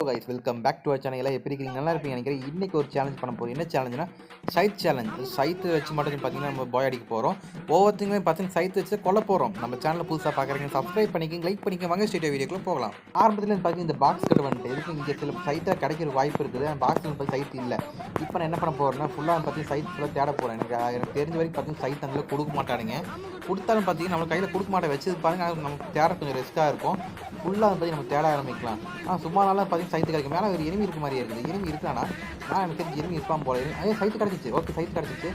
Guys welcome back to our channel. எல்லாம் எப்படி இருக்கீங்க? நல்லா இருப்பீங்க நினைக்கிறேன். இன்றைக்கி ஒரு சேலஞ்ச் பண்ண போகிறோம். என்ன சேலஞ்சுனா சைட் சேலஞ்ச். சைத்து வச்சு மட்டும் பார்த்தீங்கன்னா நம்ம பாய் அடிக்க போகிறோம். ஒவ்வொருத்தங்களுமே பார்த்தீங்கன்னா சைத்து வச்சு கொல்ல போகிறோம். நம்ம சேனலில் புதுசாக பார்க்குறீங்க, சப்ஸ்கிரைப் பண்ணிக்கிங்க, லைக் பண்ணிக்க, வாங்க ஸ்ட்ரெயிட்டாக வீடியோக்குள்ள போகலாம். ஆரம்பத்தில் பார்த்தீங்கன்னா இந்த பாக்ஸ் கட்டு வந்துட்டு எதுக்கு இங்கே சில சைட்டாக கிடைக்கிற வாய்ப்பு இருக்குது. பாக்ஸில் பார்த்து சைட் இல்லை. இப்போ நான் என்ன பண்ண போகிறேன்னா ஃபுல்லாக பார்த்தீங்கன்னா சைட் ஃபுல்லாக தேட போகிறேன். எனக்கு தெரிஞ்ச வரைக்கும் பார்த்தீங்கன்னா சைட் அந்த கொடுக்க மாட்டானுங்க. கொடுத்தாலும் பார்த்தீங்கன்னா நம்ம கையில் கொடுக்க மாட்டேன் வச்சது பாருங்க. நமக்கு தேட கொஞ்சம் ரிஸ்க்காக இருக்கும். ஃபுல்லாக பற்றி நம்ம தேட ஆரம்பிக்கலாம். சும்மா நாளாக பார்த்தீங்கன்னா சைத்து கிடைக்கும். மேலே ஒரு எனிமி இருக்க மாதிரியே இருக்குது. எனிமி இருக்கானா? நான் எனக்கு தெரிஞ்சு எனிமி இருப்பான் போல. சைத்து கிடச்சிச்சு. ஓகே, சைத்து கிடச்சிச்சு.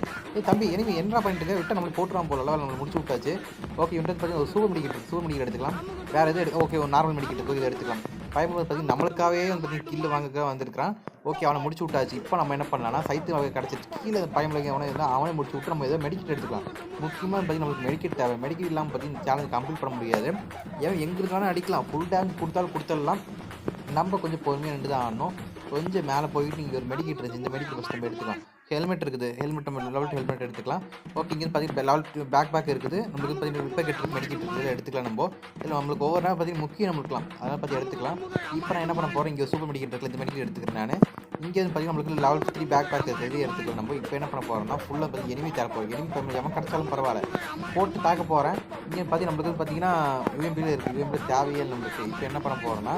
தம்பி எனிமி என்ன பண்ணிட்டு விட்டு நம்மளுக்கு போட்டுருவான் போல. நம்மளை முடிச்சு விட்டாச்சு. ஓகே, இன்ட்ரெஸ்ட் பார்த்தீங்கன்னா ஒரு சூப்பர் மெடிக்கெட் எடுத்துக்கலாம். வேறு எது ஓகே, ஒரு நார்மல் மெடிக்கெட் இதை எடுத்துக்கலாம். பயன்படுத்தி பார்த்தீங்கன்னா நம்மளுக்காகவே வந்து கில்லு வாங்க வந்திருக்கான். ஓகே, அவனை முடிச்சு விட்டாச்சு. இப்போ நம்ம என்ன பண்ணலாம்னா சைத்து வகை கிடச்சிச்சு. கீழே பயன்படுத்தி அவனை இருந்தால் அவனை முடிச்சு விட்டு நம்ம ஏதோ மெடிக்கெட் எடுத்துக்கலாம். முக்கியமாக பார்த்தீங்கன்னா நம்மளுக்கு மெடிக்கெட் தேவை. மெடிக்கெட் இல்லாமல் பார்த்தீங்கன்னா சேலஞ்ச் கம்ப்ளீட் பண்ண முடியாது. ஏன் எங்கே இருக்காலும் அடிக்கலாம். ஃபுல் டேமேஜ் கொடுத்தாலும் நம்ம கொஞ்சம் பொறுமையாக நின்று தான் ஆடணும். கொஞ்சம் மேலே போயிட்டு இங்கே ஒரு மெடிக்கெட் இருந்துச்சு. இந்த மெடிக்கெட் ஃபஸ்ட் நம்ம எடுத்துக்கலாம். ஹெல்மெட் இருக்குது. நம்ம லெவல் ஹெல்மெட் எடுத்துக்கலாம். ஓகே, இங்கே பார்த்தீங்கன்னா லெவல் பேக் இருக்குது. நம்மளுக்கு பார்த்தீங்கன்னா ரிப்பேர் மெடிக்கெட் இருக்குது, எடுத்துக்கலாம். இல்லை நம்மளுக்கு ஒவ்வொரு நாள் பார்த்தீங்கன்னா முக்கியம் நம்மளுக்குலாம் அதெல்லாம் பார்த்து எடுத்துக்கலாம். இப்போ நான் என்ன பண்ண போகிறேன், இங்கே சூப்பர் மெடிக்கெட் இருக்குது. இந்த மெடிக்கெட் எடுத்துக்கிறேன் நான். இங்கே வந்து பார்த்தீங்கன்னா நம்மளுக்கு லெவல் 3 பேக் இருக்குது. இது எடுத்துக்கலாம். நம்ம இப்போ என்ன பண்ண போகிறோம்னா ஃபுல்லாக பார்த்து எனிமி தர போகிறோம். எனிமி எவன் கிடச்சாலும் பரவாயில்ல போட்டு தாக்க போகிறேன். இங்கே பார்த்தீங்கன்னா நம்மளுக்கு பார்த்தீங்கன்னா யூஎம்பியில் இருக்குது. யூஎம்பியில் தேவையே நம்மளுக்கு. இப்போ என்ன பண்ண போகிறோம்னா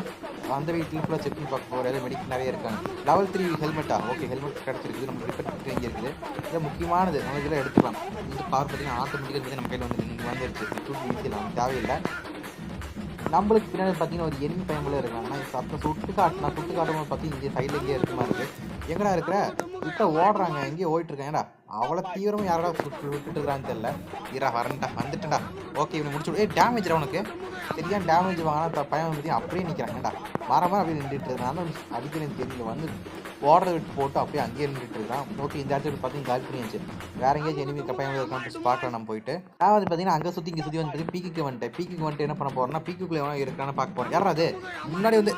அந்த வீட்டில் ஃபுல்லாக செக் பண்ணி பார்க்க போகிற மெடிக்கல் நிறைய இருக்காங்க. லெவல் 3 ஹெல்மெட்டா? ஓகே, ஹெல்மெட் கிடச்சிருக்குது. நம்ம ரிப்பேர் இங்கே இருக்குது. இது முக்கியமானது. நம்ம இதில் எடுத்துக்கலாம். இந்த கார் பார்த்தீங்கன்னா ஆட்டோமேட்டிக்காக நம்ம கையில் வந்துருச்சு. தூக்கி வீசிடலாம், தேவையில்லை. நம்மளுக்கு பின்னாடி பார்த்தீங்கன்னா ஒரு எனிமி பயமில் இருக்காங்க. அப்போ சுட்டு காட்டும்போது பார்த்தீங்கன்னா இங்கே சைடில் எங்கேயே இருக்க மாதிரி இருக்குது. எங்கடா இருக்கிற இப்போ ஓடுறாங்க, எங்கேயோ ஓடிட்டு இருக்காங்கடா. அவ்வளோ தீவிரமாக யாரோட விட்டுட்டு இருக்கிறான்னு தெரியல. வந்துட்டா. ஓகே, இவனை முடிச்சு டேமேஜ் உனக்கு தெரியாமல் டேமேஜ் வாங்கினா பயம் பற்றி அப்படியே நிற்கிறாங்கடா. மரமாக அப்படியே நின்றுட்டு இருக்கான். அதுக்கு எனக்கு தெரியல. வந்து ஓடுறத விட்டு போட்டு அப்படியே அங்கேயே நின்றுட்டு இருக்கான். ஓகே, இந்த இடத்துல பார்த்தீங்கன்னா கால் பண்ணியாச்சு. வேற எங்கேயாச்சும் எனிமி பயம் இருக்கான்னு பார்க்கலாம் நம்ம போயிட்டு. நான் வந்து பார்த்தீங்கன்னா அங்கே சுற்றி இங்கே சுற்றி வந்து பார்த்தீங்கன்னா பீக்குக்கு வந்துட்டு என்ன பண்ண போகிறேன்னா பீக்குள்ளே எவனா இருக்கான்னு பார்க்க போகிறேன். யாராவது முன்னாடி வந்து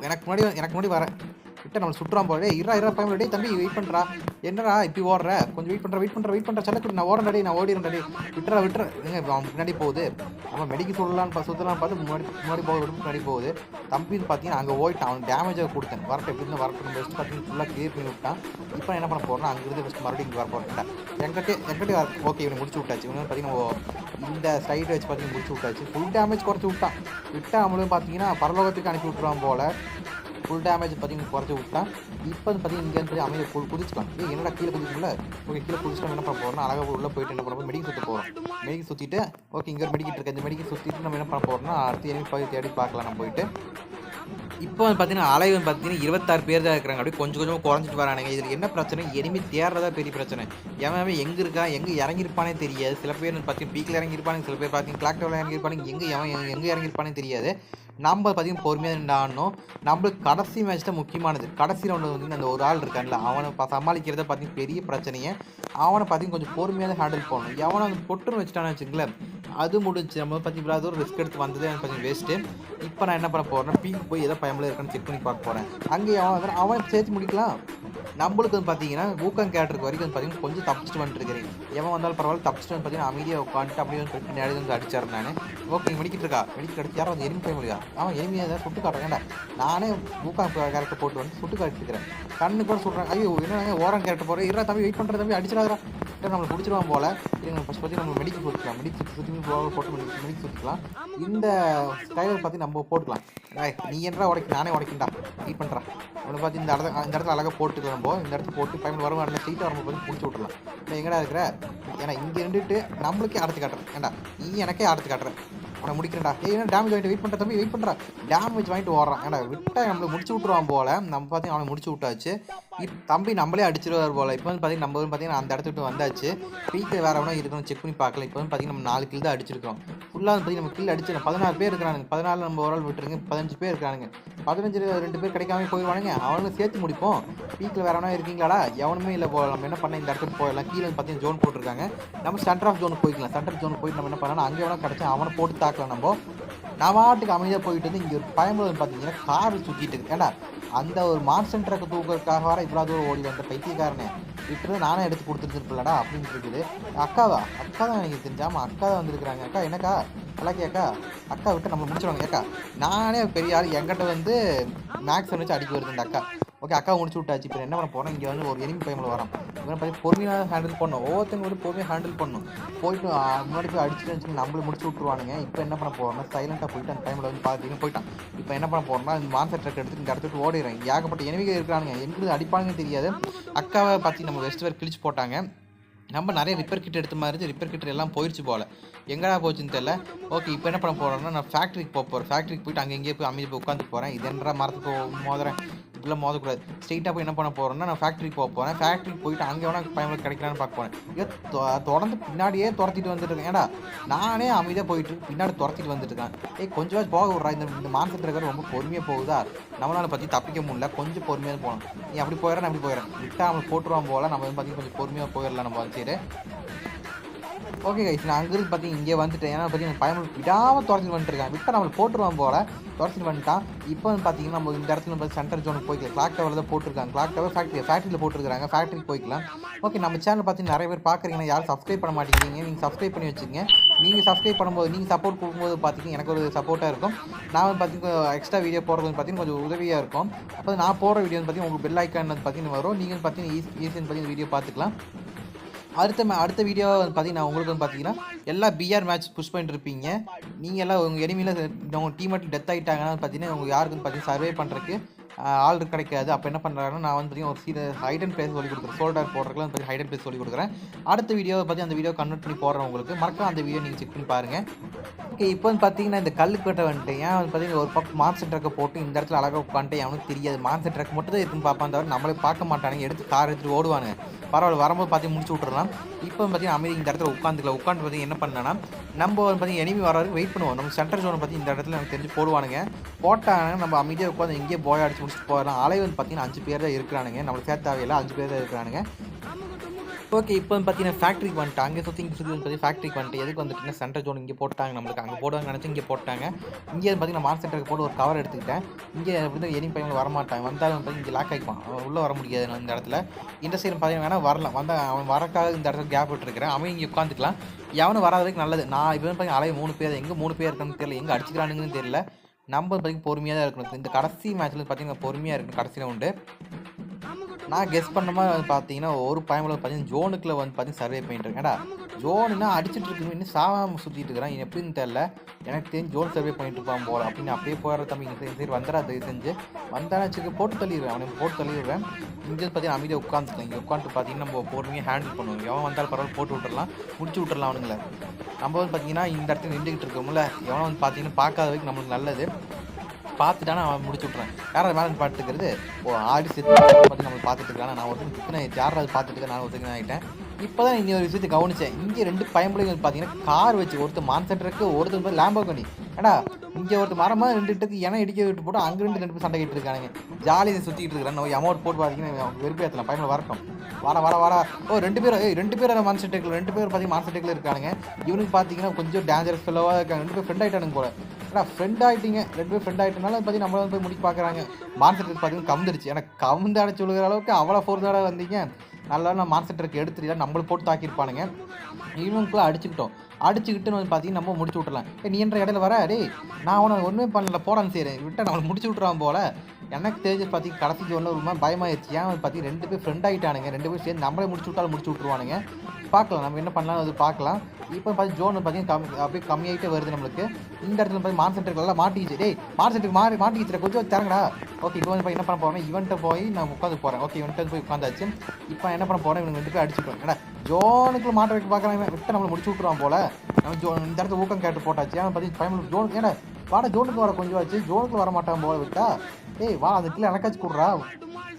எனக்கு முன்னாடி வரேன் விட்ட நம்ம சுற்றுறான் போல. இரா பயமில் டே தம்பி வெயிட் பண்ணுறா. என்னடா இப்படி ஓடுற? கொஞ்சம் வெயிட் பண்ணுற செல்லக்குடி. நான் ஓடுறேன், நான் ஓடிடுறேன். விட்டுற அவன் முன்னாடி போகுது. நம்ம மெடிக்கல் சுற்றலாம் பார்த்து முன்னாடி போகுது. தம்பி பார்த்தீங்கன்னா அங்கே ஓடிட்டான். அவன் டேமேஜாக கொடுத்தேன். வரட்டும் எப்படி இருந்தால் வரட்டும். பெஸ்ட் பார்த்தீங்கன்னா ஃபுல்லாக கிளியர் பண்ணி விட்டான். இப்போ என்ன பண்ண போகிறேன்னா அங்கேருந்து ஃபஸ்ட் மறுபடியும் இங்கே வர போகிறேன். என்கிட்ட ஓகே, இவனை முடிச்சு விட்டாச்சு. இவங்க பார்த்தீங்கன்னா இந்த சைடு வச்சு பார்த்தீங்கன்னா முடிச்சு விட்டாச்சு. ஃபுல் டேமேஜ் குறைச்சி விட்டா அவங்களும் பார்த்தீங்கன்னா பரலோகத்துக்கு அனுப்பி விட்டுருவான் போல். ஃபுல் டேமேஜ் பார்த்தீங்கன்னா குறைச்சி விட்டான். இப்போ வந்து பார்த்தீங்கன்னா இங்கே வந்து அமைதியை குதிச்சுக்கலாம். என்னடா கீழே குதிக்கல? ஓகே, கீழே குதிச்சுட்டு என்ன பண்ண போகிறோம்னா அழகாக உள்ளே போயிட்டு என்ன பண்ண போகிறோம், மெடிக்கல் சுற்ற போகிறோம். மெடிக்கல் சுற்றிட்டு ஓகே, இங்கே ஒரு மெடிக்கல் இருக்குது. இந்த மெடிக்கல் சுற்றிட்டு நம்ம என்ன பண்ண போகிறோம்னா அடுத்து எனிமி போய் தேடி பார்க்கலாம் நம்ம போயிட்டு. இப்போ வந்து பார்த்தீங்கன்னா அலைவு பார்த்தீங்கன்னா 26 பேர் தான் இருக்கிறாங்க. அப்படியே கொஞ்சம் குறைஞ்சிட்டு வரானுங்க. இதில் என்ன பிரச்சனை, எனிமி தேடுறதா பெரிய பிரச்சனை. எவன் எங்கே இருக்கா, எங்கே இறங்கியிருப்பானே தெரியாது. சில பேர் பார்த்தீங்கன்னா பீக்கில் இறங்கியிருப்பானுங்க, சில பேர் பார்த்தீங்கன்னா கிளாக் டவரில் இறங்கியிருப்பானுங்க. எங்கே இறங்கியிருப்பானே தெரியாது. நம்ம பார்த்தீங்கன்னா பொறுமையாக நின்று ஆடணும். நம்மளுக்கு கடைசி மேட்ச் தான் முக்கியமானது. கடைசி ரவுண்டு வந்து அந்த ஒரு ஆள் இருக்கான்ல அவனை சமாளிக்கிறத பார்த்தீங்கன்னா பெரிய பிரச்சனையை. அவனை பார்த்தீங்கன்னா கொஞ்சம் பொறுமையாக தான் ஹேண்டில் பண்ணணும். எவனை வந்து பொட்டுன்னு வச்சுட்டான்னு வச்சுங்களேன், அது முடிஞ்சு. நம்ம பார்த்தீங்கன்னா அது ஒரு ரிஸ்க் எடுத்து வந்ததே பார்த்தீங்கன்னா வேஸ்ட்டு. இப்போ நான் என்ன பண்ண போகிறேன்னா பீக்கு போய் ஏதோ பயமில் இருக்கான்னு செக் பண்ணி பார்க்க போகிறேன். அங்கே அவனை சேர்த்து முடிக்கலாம். நம்மளுக்கு வந்து பார்த்தீங்கன்னா ஊக்கம் கேட்டுருக்கு வரைக்கும் வந்து பார்த்தீங்கன்னா கொஞ்சம் தப்பிச்சுட்டு வந்துட்டுருக்கிறேன். எவன் வந்தாலும் பரவாயில்ல, தப்பிச்சுட்டு வந்து பார்த்தீங்கன்னா அமைதியாக உட்காந்துட்டு அப்படியே வந்து பின்னாடி வந்து அடிச்சார். நான் ஓகே, மெடிக்கிட்டு அடிச்சு யாரும் வந்து எனிமி பயமில்லையா? அவன் எனிமையாக ஏதாவது சுட்டு காட்டுறேன்டா. நானே ஊக்கம் கேரக்டர் போட்டு வந்து சுட்டு காட்டிட்டுருக்கிறேன். கண்ணு கூட சொல்கிறேன். ஐயோ என்ன ஓரம் கேரக்டர் போகிறேன். இரா தம்பி வெயிட் பண்ணுற தம்பி அடிச்சிடாதா. நம்மளை பிடிச்சிருவான் போல. ஃபஸ்ட் பற்றி நம்ம மெடிக்கல் சுற்றிக்கலாம். சுற்றி போட்டு மெடிக்கல் சுற்றிக்கலாம். இந்த ஸ்டைலர் பார்த்து நம்ம போட்டுக்கலாம். நீ என்ன நானே உடைக்கிண்டா வெயிட் பண்ணுறான். அவனை பார்த்து இந்த இடத்துல அழகாக போட்டுக்கலாம். நம்ம இந்த இடத்துல போட்டு பயன் வரும் வரல சீட்டாக வரும்போது பார்த்து பிடிச்சி விட்டுலாம். இல்லை எங்கடா இருக்கிற? ஏன்னா இங்கே இருந்துட்டு நம்மளுக்கே அடுத்து காட்டுறேன். ஏண்டா நீ எனக்கே அடுத்து காட்டுறேன். அவனை முடிக்கிறேன்டா. ஏன்னா டேமேஜ் வாங்கிட்டு வெயிட் பண்ணுற தம்பி வெயிட் பண்ணுறா. டேமேஜ் வாங்கிட்டு ஓடுறான். ஏன்னா விட்டால் நம்மளை முடிச்சு விட்ருவான் போல். நம்ம பார்த்தீங்கன்னா அவனை முடிச்சு விட்டாச்சு. தம்பி நம்மளே அடிச்சிருவார் போல். இப்போ வந்து பார்த்தீங்கன்னா நம்ம வந்து பார்த்தீங்கன்னா அந்த இடத்துக்கு வந்தாச்சு. பீக்கில் வேறு எவனோ இருக்கணும் செக் பண்ணி பார்க்கல. இப்போ வந்து பார்த்தீங்கன்னா நம்ம 4 கில் தான் அடிச்சிருக்கோம். ஃபுல்லாக வந்து நம்ம கில் அடிச்சிடலாம். 16 பேர் இருக்கிறானுங்க. 14 நம்ம ஒரு ஆள் விட்டுருங்க. 15 பேர் இருக்கிறானுங்க. 15 2 பேர் கிடைக்காம போயிடுவானுங்க. அவனுக்கு சேர்த்து முடிப்போம். பீக்கில் வேறு எவனோ இருக்கீங்களாடா? எவனுமே இல்லை போல். நம்ம என்ன பண்ண இந்த இடத்துக்கு போயிடலாம். கீழே வந்து பார்த்தீங்கன்னா ஜோன் போட்டிருக்காங்க. நம்ம சென்டர் ஆஃப் ஜோனுக்கு போய்க்கலாம். சென்டர் ஜோனுக்கு போயிட்டு நம்ம என்ன பண்ணலாம், அங்கே எவனோ கிடச்சா அவனை போட்டு தாக்கலாம். நம்ம நான் வாட்டுக்கு அமைதியாக போயிட்டு வந்து இங்கே ஒரு பயன்படுது பார்த்தீங்கன்னா கார் சுற்றிட்டு இருக்கு. ஏன்னா அந்த ஒரு மான்சன் ட்ரக்கை தூக்கிறதுக்காக வர இவ்வளோ தூரம் ஓடி வந்த பைத்தியக்காரனே விட்டு நானே எடுத்து கொடுத்துருந்துருப்பில்லடா அப்படின்னு இருக்குது. அக்கா தான் எனக்கு தெரிஞ்சாமல் அக்கா தான் வந்திருக்கிறாங்க. அக்கா என்னக்கா நல்லா கேக்கா அக்கா விட்டு நம்ம முடிச்சிடுவாங்க ஏக்கா நானே பெரிய ஆள் என்கிட்ட வந்து மேக்ஸ் வச்சு அடிக்க வருது இந்த அக்கா ஓகே அக்கா முடிச்சு விட்டாச்சு இப்போ என்ன பண்ண போகிறோம் இங்கே வந்து ஒரு எனிமி டைமில் வரோம் இவனை பற்றி பொறுமையாக ஹேண்டில் பண்ணணும் ஒவ்வொருத்தங்க வந்து பொறுமையாக ஹேண்டில் பண்ணணும் போயிட்டு முன்னாடி போய் அடிச்சுட்டு வச்சு நம்மளை முடிச்சு விட்ருவானுங்க இப்போ என்ன பண்ண போகிறோம்னா சைலண்ட்டாக போயிட்டு அந்த டைமில் வந்து பார்த்தீங்கன்னா போயிட்டான் இப்போ என்ன பண்ண போகிறோம்னா இந்த மான்சர் ட்ரக் எடுத்து இங்கே இடத்துட்டு ஓடிடுறேன் ஏகப்பட்ட எனிமிகள் இருக்கிறானுங்க எங்களுக்கு அடிப்பானுங்கன்னு தெரியாது அக்காவை பார்த்து நம்ம வெஸ்ட் வேர் கிழிச்சு போட்டாங்க நம்ம நிறைய ரிப்பேர் கிட் எடுத்த மாதிரி ரிப்பேர் கிட் எல்லாம் போயிடுச்சு போல எங்கடா போச்சுன்னு தெரியல ஓகே இப்போ என்ன பண்ண போகிறோம்னா நான் ஃபேக்ட்ரிக்கு போகிறேன் ஃபேக்ட்ரிக்கு போயிட்டு அங்கே எங்கேயே போய் அமைதி போய் உட்காந்து போகிறேன் இது என்னடா மரத்துக்கு மோதுறேன் இப்படிலாம் மோதக்கூடாது ஸ்ட்ரெயிட்டாக போய் என்ன பண்ண போகிறோம்னா நான் ஃபேக்ட்ரிக்கு போகிறேன் ஃபேக்ட்ரிக்கு போயிட்டு அங்கே வேணா பயணம் கிடைக்கலான்னு பார்க்க போகிறேன் இதை தொடர்ந்து பின்னாடியே துரத்திட்டு வந்துட்டு இருக்கேன் ஏடா நானே அமைதியாக போயிட்டு பின்னாடி துரத்திட்டு வந்துட்டு இருக்கேன் கொஞ்சம் போக விட்றா இந்த மான்சர் ட்ரக்கர் ரொம்ப பொறுமையாக போகுதா நம்மளால பற்றி தப்பிக்க முடியல கொஞ்சம் பொறுமையாக போகணும் நீ அப்படி போயிடறேன் அப்படி போயிடறேன் விட்டா அவனை போட்டுருவான் போல நம்ம வந்து பார்த்தீங்கன்னா கொஞ்சம் பொறுமையாக போயிடலாம் நம்ம சரி ஓகே கைஸ் நான் அங்கிருந்து பார்த்தீங்க இங்கே வந்துட்டேன் ஏன்னா பார்த்தீங்கன்னா பயணம் விடாமல் துரத்திட்டு வந்துட்டுருக்கேன் விட்டால் நம்மளை போட்டுருவான் போல துரத்திட்டு வந்துட்டான் இப்போ வந்து பார்த்தீங்கன்னா நம்ம இந்த இடத்துல பார்த்து சென்டர் ஜோனுக்கு போய்க்கலாம் கிளாக் டவர் தான் போட்டிருக்காங்க கிளாக் டவர் ஃபேக்ட்ரியில் போட்டுருக்காங்க ஃபேக்ட்ரிக்கு போய்க்கலாம் ஓகே நம்ம சேனல் பார்த்தீங்கன்னா நிறைய பேர் பார்க்குறீங்கன்னா யாரும் சப்ஸ்கிரைப் பண்ண மாட்டேங்கிறீங்க நீங்கள் சப்ஸ்கிரைப் பண்ணி வச்சுக்கோங்க நீங்கள் சப்ஸ்கிரைப் பண்ணும்போது நீங்கள் சப்போர்ட் கொடுக்கும்போது பார்த்தீங்கன்னா எனக்கு ஒரு சப்போர்ட்டாக இருக்கும் நான் வந்து பார்த்தீங்கன்னா எக்ஸ்ட்ரா வீடியோ போடுறது பார்த்தீங்கன்னா கொஞ்சம் உதவியாக இருக்கும் அப்போ நான் போடுற வீடியோ பார்த்தீங்கன்னா உங்களுக்கு பெல் ஐக்கான் பார்த்தீங்கன்னா வரும் நீங்கள் பார்த்தீங்கன்னா ஈஸின்னு பார்த்தீங்கன்னா வீடியோ பார்த்துக்கலாம் அடுத்த வீடியோ வந்து பார்த்தீங்கன்னா உங்களுக்கு வந்து பார்த்தீங்கன்னா எல்லா பிஆர் மேட்ச் புஷ் பண்ணிட்டு இருப்பீங்க நீங்கள் எல்லாம் உங்கள் எனிமியில் உங்கள் டீம் மட்டும் டெத் ஆகிட்டாங்கன்னா பார்த்தீங்கன்னா உங்களுக்கு யாருக்குன்னு பார்த்தீங்கன்னா சர்வே பண்ணுறதுக்கு ஆள் கிடைக்காது அப்போ என்ன பண்ணுறாங்கன்னா நான் வந்து பார்த்தீங்கன்னா ஒரு ஹைடன் பிளேஸ் சொல்லி கொடுக்குறேன் சோல்டர் போடுறதுக்குலாம் வந்து ஹைடன் பிளேஸ் சொல்லி கொடுக்குறேன் அடுத்த வீடியோவை பற்றி அந்த வீடியோ கன்வெர்ட் பண்ணி போடுறேன் உங்களுக்கு மறக்காம அந்த வீடியோ நீங்கள் செக் பண்ணி பாருங்கள் ஓகே இப்போ வந்து பார்த்தீங்கன்னா இந்த கல்லுக்கட்டை வந்துட்டு ஏன் வந்து பார்த்தீங்கன்னா ஒரு பக்கம் மான்சர் ட்ரக்கை போட்டு இந்த இடத்துல அழகாக உட்காந்துட்டு அவனுக்கு தெரியாது மான்சர் ட்ரக் மட்டும் தான் இருக்குன்னு பார்ப்பான் தவிர நம்மளே பார்க்க மாட்டானுங்க எடுத்து கார் எடுத்துகிட்டு ஓடுவானுங்க பரவாயில்ல வரும்போது பார்த்தீங்கன்னா முடிச்சு விட்றலாம் இப்போ பார்த்தீங்கன்னா அமைதி இந்த இடத்துல உட்காந்து பார்த்தீங்கன்னா என்ன பண்ணனா நம்ம வந்து பார்த்தீங்கன்னா எனிமி வர வரைக்கும் வெயிட் பண்ணுவோம் நம்ம சென்டர் ஜோனை பற்றி இந்த இடத்துல எனக்கு தெரிஞ்சு போடுவானுங்க போட்டாங்க நம்ம அமைதியாக உட்காந்து எங்கேயே போய் அடிச்சு முடிச்சுட்டு போயிடலாம் அலை வந்து பார்த்தீங்கன்னா 5 பேர் தான் இருக்கிறானுங்க நம்மளுக்கு சேர்த்த தேவையில்லை 5 பேர் தான் இருக்கிறானுங்க ஓகே இப்போ வந்து பார்த்தீங்கன்னா ஃபேக்ட்ரிக்கு வந்துட்டு அங்கே சுற்றி இங்கே சுற்றி வந்து பார்த்தீங்கன்னா ஃபேக்ட்ரிக்கு வந்துட்டு எதுக்கு வந்துட்டுன்னா சென்டர் ஜோன் இங்கே போட்டாங்க நம்மளுக்கு அங்கே போடுவாங்க நினச்சி இங்கே போட்டாங்க இங்கே பார்த்தீங்கன்னா மார்க் சென்டருக்கு போட்டு ஒரு கவர் எடுத்துக்கிட்டேன் இங்கே வந்து எனி பையன் வரமாட்டாங்க வந்தாலும் வந்து இங்கே லாக் ஆகிப்பான் உள்ளே வர முடியாது நான் இந்த இடத்துல இந்த சைடு பார்த்தீங்கன்னா வேணால் வரலாம் வந்தால் அவன் வரக்காக இந்த இடத்துல கேப் விட்டுருக்கிறேன் அவன் இங்கே உட்காந்துக்கலாம் எவனும் வராத வரைக்கும் நல்லது நான் இப்போ வந்து பார்த்தீங்கன்னா அலைய 3 பேர் எங்கே 3 பேர் இருக்குன்னு தெரியல எங்கே அடிச்சுக்கிறானுங்கன்னு தெரியல நம்ம பார்த்தீங்கன்னா பொறுமையாக தான் இருக்கணும் இந்த கடைசி மேட்ச்சில் பார்த்தீங்கன்னா பொறுமையாக இருக்கணும் கடைசியில் உண்டு நான் கெஸ் பண்ண மாதிரி வந்து பார்த்தீங்கன்னா ஒரு பயமில் பார்த்தீங்கன்னா ஜோனுக்குள்ள வந்து பார்த்தீங்கன்னா சர்வே பண்ணிட்டு இருக்கேன் ஏடா ஜோனுன்னா அடிச்சுட்டு இருக்கு இன்னும் சாவாமல் சுற்றிட்டு இருக்கிறான் எப்படின்னு தெரில எனக்கு தெரிஞ்சு ஜோன் சர்வே பண்ணிட்டு இருப்பான் போல அப்படின்னு அப்படியே போகிற தம்பி இங்கே சரி வந்துடா தயவு செஞ்சு வந்தாலும் வச்சுக்க போட்டு தள்ளிடுவேன் அவனுக்கு போட்டு தள்ளிடுவேன் இங்கே பார்த்தீங்கன்னா அமைதியாக உட்காந்துக்கலாம் இங்கே உட்காந்துட்டு பார்த்தீங்கன்னா நம்ம பொறுமையாக ஹேண்டில் பண்ணுவோம் எவன் வந்தாலும் பரவாயில்ல போட்டு விட்டுறலாம் முடிச்சு விட்டுறலாம் அவனுங்களை நம்ம வந்து பார்த்தீங்கன்னா இந்த இடத்துல நின்றுக்கிட்டு இருக்கோம்ல எவனை வந்து பார்த்தீங்கன்னா பார்க்காத வரைக்கும் நம்மளுக்கு நல்லது பார்த்துட்டானா அவன் முடிச்சு விட்றான் யாராவது மேலே பார்த்துக்கிறது ஆடி சேர்த்து பார்த்து நம்ம பார்த்துட்டு இருக்கான் நான் ஒருத்தர் யாராவது பார்த்துட்டு நான் ஒருத்தர் ஆகிட்டேன் இப்போ தான் இந்த ஒரு விஷயத்தை கவனித்தேன் இங்கே 2 பயன்படுகள் பார்த்தீங்கன்னா கார் வச்சு ஒருத்தர் மான்சென்டருக்கு ஒருத்தர் போய் லேம்போகனி ஏடா இங்கே ஒருத்தர் மரமாக 2 இடத்துக்கு ஏன்னா இடிக்க விட்டு போட்டு அங்கே 2 பேர் சண்டை கிட்டு இருக்கானுங்க ஜாலியாக சுற்றிட்டு இருக்கிறேன் நம்ம அமௌண்ட் போட்டு பார்த்தீங்கன்னா வெறுப்பேற்றலாம் பயணம் வரட்டும் வாடா 2 பேர் 2 பேர் மான்சென்டரில் 2 பேர் பார்த்தீங்கன்னா மான்சென்டரில் இருக்கானுங்க இவனுக்கு பார்த்தீங்கன்னா கொஞ்சம் டேஞ்சரஸ் ஃபெல்லோவாக இருக்காங்க 2 பேர் ஃப்ரெண்ட் ஆகிட்டானுங்க போல ஏன்னா ஃப்ரெண்ட் ஆகிட்டீங்க 2 பேர் ஃப்ரெண்ட் ஆகிட்டனால பார்த்தீங்கன்னா நம்மள போய் முடிக்க பார்க்குறாங்க மான்சென்டருக்கு பார்த்தீங்கன்னா கவுந்துருச்சு எனக்கு கவுந்து அடைச்சி விழுகிற அளவுக்கு அவ்வளோ ஃபோர்ஸோட வந்தீங்க நல்லா நான் மான்சென்டருக்கு எடுத்துட்டு நம்மளை போட்டு தாக்கியிருப்பானுங்க இவனுக்குள்ளே அடிச்சுக்கிட்டு வந்து பார்த்தீங்கன்னா நம்ம முடிச்சு விட்றலாம் நீ என்ற இடையில வர டேய் நான் உனக்கு ஒன்றுமே பண்ணல போடான்னு செய்கிறேன் விட்டா நம்மளை முடிச்சு விட்றான் போல எனக்கு தெரிஞ்சு பார்த்தீங்கன்னா கடைசிக்கு ஒன்று ரொம்ப பயமாயிருச்சு ஏன் வந்து பார்த்தீங்கன்னா 2 பேர் ஃப்ரெண்ட் ஆகிட்டானுங்க 2 பேர் சேர்ந்து நம்மளே முடிச்சு விட்டாலும் முடிச்சு விட்ருவானுங்க பார்க்கலாம் நம்ம என்ன பண்ணலாம் அது பார்க்கலாம் இப்போ பார்த்து ஜோன் பார்த்தீங்கன்னா அப்படியே கம்மியாகிட்டே வருது நம்மளுக்கு இந்த இடத்துல பார்த்து மான்சென்டருக்கு நல்லா மாட்டிக்கிச்சு டேய் மான்சென்டருக்கு மாட்டிக்கிச்சு கொஞ்சம் திறங்கடா ஓகே இப்போ வந்து என்ன பண்ண போகிறேன் இவன்ட்ட போய் நான் உட்காந்து போகிறேன் ஓகே இவன்ட்டு போய் உட்காந்தாச்சு இப்போ என்ன பண்ண போகிறேன் இவனுக்கு 2 பேர் அடிச்சுட்டோம் ஏன்னா ஜோனுக்குள்ள மாட்ட வைக்க பார்க்குறாங்க விட்டு நம்மளை முடிச்சு விட்ருவான் போல நம்ம இந்த இடத்துல ஊக்கம் கேட்டு போட்டாச்சு ஏன்னா பார்த்தீங்கன்னா பயன் ஜோன் ஏன்னா வாடா ஜோனுக்கு வர கொஞ்சம் ஆச்சு ஜோனுக்குள்ள வர மாட்டான் போல விட்டா ஏய் வா அந்த கீழே எனக்காச்சும் கொடுறா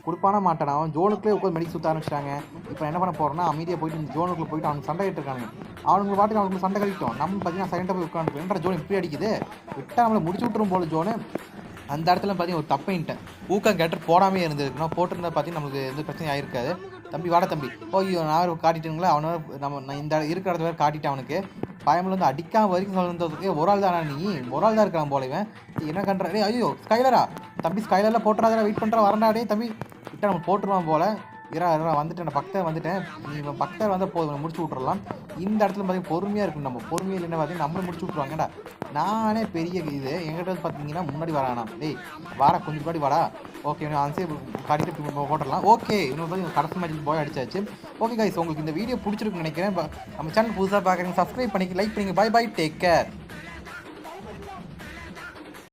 கொடுப்பானா மாட்டான் அவன் ஜோனுக்குள்ளே உட்காந்து மெடிக்க சுற்ற ஆரம்பிச்சிட்டாங்க இப்போ என்ன பண்ண போகிறோன்னா அமைதியாக போயிட்டு இந்த ஜோனுக்குள்ளே போயிட்டு அவனுக்கு சண்டை கட்டிருக்காங்க அவனுக்கு பாட்டுக்கு அவனுக்கு சண்டை கழிட்டோம் நம்ம பார்த்தீங்கன்னா சைலண்டாக போய் உட்காந்து என்ற ஜோன் இப்படி அடிக்குது விட்டால் நம்மளை முடிச்சு விட்டுரும் போல ஜோனு அந்த இடத்துல பார்த்தீங்கன்னா ஒரு தப்பைன்ட்டேன் ஊக்கம் கேட்டு போடாமே இருந்திருக்கணும் போட்டிருந்தா பார்த்தீங்கன்னா நம்மளுக்கு எந்த பிரச்சனையும் ஆயிருக்காது தம்பி வாடா தம்பி நான் காட்டிட்டுங்களா அவனை நான் இந்த இருக்கிற இடத்துல வேறு காட்டிட்டேன் அவனுக்கு பயமில் வந்து அடிக்காம வரைக்கும் சொல்லுறதுக்கு ஒரு ஆள் தானா நீ ஒரு ஆள் தான் இருக்கிறான் போலவேன் என்ன கண்ற ஐயோ ஸ்கைலரா தம்பி ஸ்கைலரில் போட்டுறாதா வெயிட் பண்ணுறா வரண்டாடே தம்பி கிட்ட நம்ம போட்டுருவான் போல வந்துட்டேன் நான் பக்தர் வந்துட்டேன். நீ பக்தர் வந்தால் போதும் முடிச்சு விட்றலாம். இந்த இடத்துல பார்த்தீங்கன்னா பொறுமையாக இருக்கணும். நம்ம பொறுமையாக இல்லைன்னா பார்த்தீங்கன்னா நம்மளும் முடிச்சு விட்ருவாங்கடா. நானே பெரிய இது என்கிட்ட வந்து பார்த்தீங்கன்னா முன்னாடி வரானா டேய் வாடா கொஞ்சம் முன்னாடி வாடா. ஓகே இவனை ஆன்சே காட்டிட்டு போட்டுடலாம். ஓகே இன்னொரு பார்த்தீங்கன்னா கடைசி மேட்ச் பாய் அடிச்சாச்சு. ஓகே கைஸ் உங்களுக்கு இந்த வீடியோ பிடிச்சிருக்குன்னு நினைக்கிறேன். நம்ம சேனல் புதுசாக பார்க்குறீங்க சப்ஸ்கிரைப் பண்ணிக்க லைக் பண்ணிங்க. Bye bye take care.